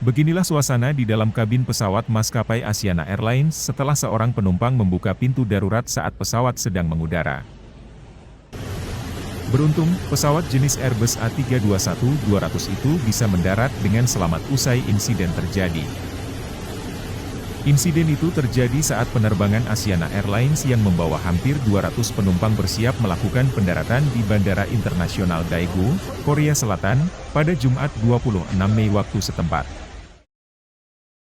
Beginilah suasana di dalam kabin pesawat maskapai Asiana Airlines setelah seorang penumpang membuka pintu darurat saat pesawat sedang mengudara. Beruntung, pesawat jenis Airbus A321-200 itu bisa mendarat dengan selamat usai insiden terjadi. Insiden itu terjadi saat penerbangan Asiana Airlines yang membawa hampir 200 penumpang bersiap melakukan pendaratan di Bandara Internasional Daegu, Korea Selatan, pada Jumat 26 Mei waktu setempat.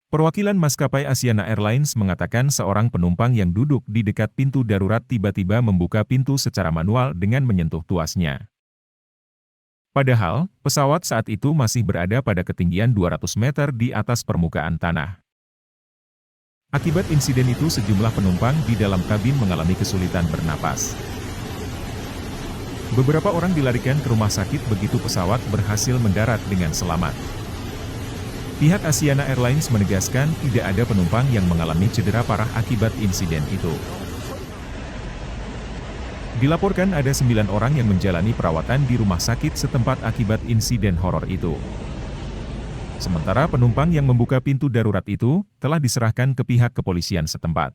Perwakilan maskapai Asiana Airlines mengatakan seorang penumpang yang duduk di dekat pintu darurat tiba-tiba membuka pintu secara manual dengan menyentuh tuasnya. Padahal, pesawat saat itu masih berada pada ketinggian 200 meter di atas permukaan tanah. Akibat insiden itu sejumlah penumpang di dalam kabin mengalami kesulitan bernapas. Beberapa orang dilarikan ke rumah sakit begitu pesawat berhasil mendarat dengan selamat. Pihak Asiana Airlines menegaskan tidak ada penumpang yang mengalami cedera parah akibat insiden itu. Dilaporkan ada 9 orang yang menjalani perawatan di rumah sakit setempat akibat insiden horor itu. Sementara penumpang yang membuka pintu darurat itu telah diserahkan ke pihak kepolisian setempat.